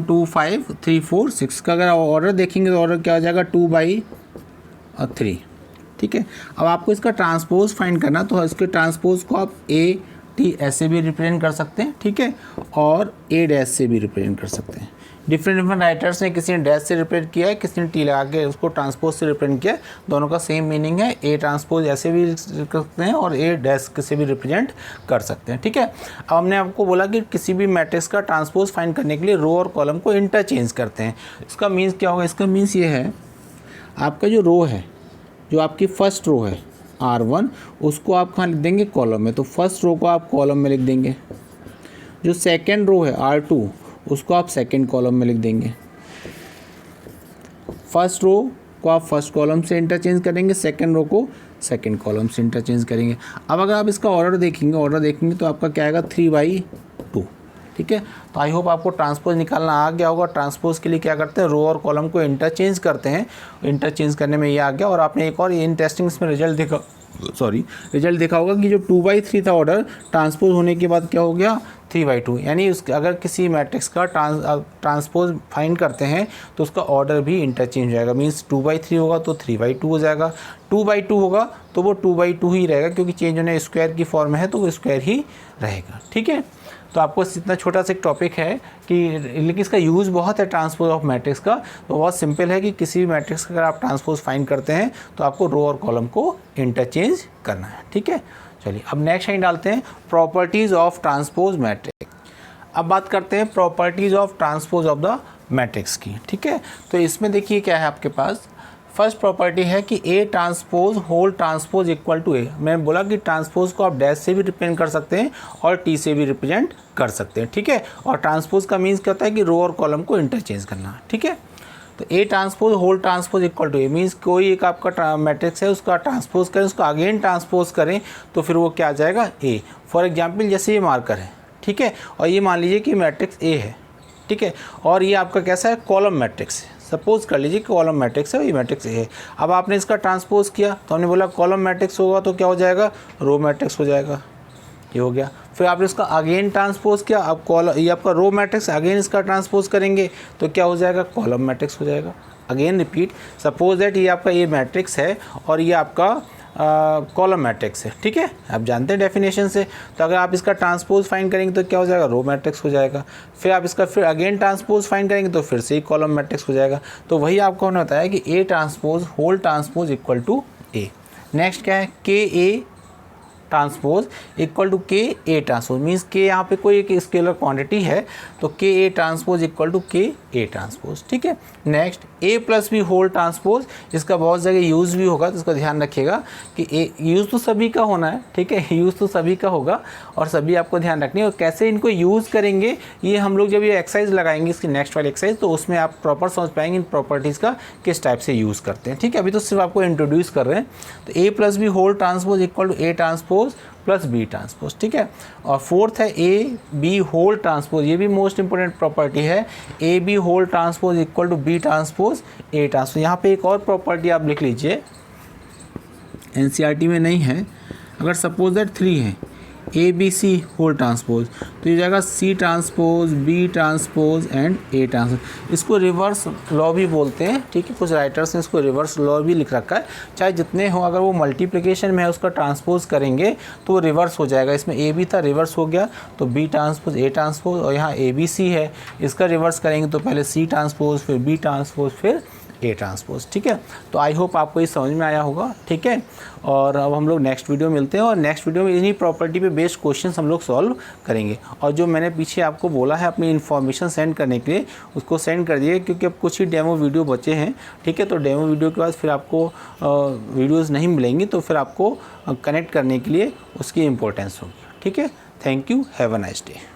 2 5 3 4 6 का अगर ऑर्डर देखेंगे तो ऑर्डर क्या हो जाएगा 2/3, ठीक है। अब आपको इसका ट्रांसपोज फाइंड करना, तो इसके ट्रांसपोज को आप AT ऐसे भी रिप्रेजेंट कर सकते हैं, ठीक है, और A' से भी रिप्रेजेंट कर सकते हैं। डिफरेंट राइटर्स ने, किसी ने डैश से रिप्रेजेंट किया है, किसी ने T लगा के उसको ट्रांसपोज से रिप्रेजेंट किया है। दोनों का सेम मीनिंग है। A ट्रांसपोज ऐसे भी कर सकते हैं और A' से भी रिप्रेजेंट कर सकते हैं, ठीक है। अब हमने आपको बोला कि किसी भी मैट्रिक्स का ट्रांसपोज फाइंड करने के लिए रो और कॉलम को इंटरचेंज करते हैं। इसका मीन्स क्या होगा? इसका मीन्स ये है, आपका जो रो है, जो आपकी फर्स्ट रो है R1, उसको आप कहाँ लिख देंगे? कॉलम में। तो फर्स्ट रो को आप कॉलम में लिख देंगे। जो सेकेंड रो है R2, उसको आप सेकेंड कॉलम में लिख देंगे। फर्स्ट रो को आप फर्स्ट कॉलम से इंटरचेंज करेंगे, सेकेंड रो को सेकेंड कॉलम से इंटरचेंज करेंगे। अब अगर आप इसका ऑर्डर देखेंगे तो आपका क्या आएगा? 3/2, ठीक है। तो आई होप आपको ट्रांसपोज निकालना आ गया होगा। ट्रांसपोज के लिए क्या करते हैं? रो और कॉलम को इंटरचेंज करते हैं। इंटरचेंज करने में ये आ गया। और आपने एक और इंटरेस्टिंग इसमें रिजल्ट रिजल्ट देखा होगा कि जो 2/3 था ऑर्डर, ट्रांसपोज होने के बाद क्या हो गया 3/2। यानी उस अगर किसी मैट्रिक्स का ट्रांसपोज फाइंड करते हैं तो उसका ऑर्डर भी इंटरचेंज हो जाएगा। मीन्स 2/3 होगा तो 3/2 हो जाएगा, 2/2 होगा तो वो 2/2 ही रहेगा, क्योंकि चेंज होने स्क्वायर की फॉर्म में है तो वो स्क्वायर ही रहेगा। ठीक है, तो आपको इतना छोटा सा एक टॉपिक है कि, लेकिन इसका यूज़ बहुत है ट्रांसपोज ऑफ मैट्रिक्स का। तो बहुत सिंपल है कि किसी भी मैट्रिक्स का अगर आप ट्रांसपोज फाइंड करते हैं तो आपको रो और कॉलम को इंटरचेंज करना है। ठीक है, चलिए अब नेक्स्ट लाइन डालते हैं, प्रॉपर्टीज़ ऑफ ट्रांसपोज मैट्रिक्स। अब बात करते हैं properties of transpose of the matrix की। ठीक है, तो इसमें देखिए क्या है आपके पास, फर्स्ट प्रॉपर्टी है कि A transpose whole transpose equal to A. मैंने बोला कि ट्रांसपोज को आप डैश से भी रिप्रेजेंट कर सकते हैं और टी से भी रिप्रेजेंट कर सकते हैं। ठीक है, और ट्रांसपोज का मीन्स क्या होता है कि रो और कॉलम को इंटरचेंज करना। ठीक है, तो A transpose whole transpose equal to A means कोई एक आपका मैट्रिक्स है उसका ट्रांसपोज करें, उसको अगेन ट्रांसपोज करें तो फिर वो क्या आ जाएगा ए। फॉर एग्जाम्पल जैसे ये मार्कर है, ठीक है, और ये मान लीजिए कि मैट्रिक्स ए है। ठीक है, और ये आपका कैसा है, कॉलम मैट्रिक्स है। सपोज कर लीजिए कि कॉलम मैट्रिक्स है, ये मैट्रिक्स ए है। अब आपने इसका ट्रांसपोज किया तो हमने बोला कॉलम मैट्रिक्स होगा तो क्या हो जाएगा, रो मैट्रिक्स हो जाएगा। ये हो गया। फिर आपने इसका अगेन ट्रांसपोज किया, अब कॉलम, ये आपका रो मैट्रिक्स, अगेन इसका ट्रांसपोज करेंगे तो क्या हो जाएगा, कॉलम मैट्रिक्स हो जाएगा। अगेन रिपीट, सपोज दैट ये आपका ये मैट्रिक्स है और ये आपका कॉलम मैट्रिक्स है। ठीक है, आप जानते हैं डेफिनेशन से, तो अगर आप इसका ट्रांसपोज फाइंड करेंगे तो क्या हो जाएगा, रो मैट्रिक्स हो जाएगा। फिर आप इसका फिर अगेन ट्रांसपोज फाइंड करेंगे तो फिर से ही कॉलम मैट्रिक्स हो जाएगा। तो वही आपको हमने बताया कि A transpose whole transpose equal to A. Next क्या है, के ए ट्रांसपोज इक्वल टू के ए ट्रांसपोज। मीन्स के यहाँ पे कोई एक स्केलर क्वांटिटी है तो के ए ट्रांसपोज इक्वल टू के ए ट्रांसपोज। ठीक है, नेक्स्ट ए प्लस बी होल ट्रांसपोज। इसका बहुत जगह यूज़ भी होगा तो इसका ध्यान रखिएगा कि ए यूज़ तो सभी का होना है। ठीक है, यूज़ तो सभी का होगा और सभी आपको ध्यान रखनी है। और कैसे इनको यूज़ करेंगे ये हम लोग जब ये एक्सरसाइज लगाएंगे, इसकी नेक्स्ट वाली एक्सरसाइज, तो उसमें आप प्रॉपर समझ पाएंगे इन प्रॉपर्टीज़ का किस टाइप से यूज़ करते हैं। ठीक है, अभी तो सिर्फ आपको इंट्रोड्यूस कर रहे हैं। तो A plus B whole transpose equal to A transpose plus B transpose. ठीक है, और फोर्थ है ए बी होल ट्रांसपोज। ये भी मोस्ट इंपोर्टेंट प्रॉपर्टी है, A B whole transpose equal to B transpose A transpose. यहाँ पे एक और प्रॉपर्टी आप लिख लीजिए, एनसीईआरटी में नहीं है। अगर सपोज दैट 3 है, A B C whole transpose, तो ये जाएगा C transpose B transpose and A transpose. इसको रिवर्स लॉ भी बोलते हैं। ठीक है, कुछ राइटर्स ने इसको रिवर्स लॉ भी लिख रखा है। चाहे जितने हो, अगर वो मल्टीप्लिकेशन में है उसका ट्रांसपोज करेंगे तो वो रिवर्स हो जाएगा। इसमें ए बी था, रिवर्स हो गया तो बी ट्रांसपोज ए ट्रांसपोज, और यहाँ ए बी सी है, इसका रिवर्स करेंगे तो पहले सी ट्रांसपोज फिर बी ट्रांसपोज फिर ए ट्रांसपोज। ठीक है, तो आई होप आपको ये समझ में आया होगा। ठीक है, और अब हम लोग नेक्स्ट वीडियो मिलते हैं और नेक्स्ट वीडियो में इन्हीं प्रॉपर्टी पे बेस्ड क्वेश्चन हम लोग सॉल्व करेंगे। और जो मैंने पीछे आपको बोला है अपनी इन्फॉर्मेशन सेंड करने के लिए, उसको सेंड कर दिए, क्योंकि अब कुछ ही डेमो वीडियो बचे हैं। ठीक है, तो डेमो वीडियो के बाद फिर आपको वीडियोज़ नहीं मिलेंगी, तो फिर आपको कनेक्ट करने के लिए उसकी इम्पोर्टेंस होगी। ठीक है, thank you, have a nice day.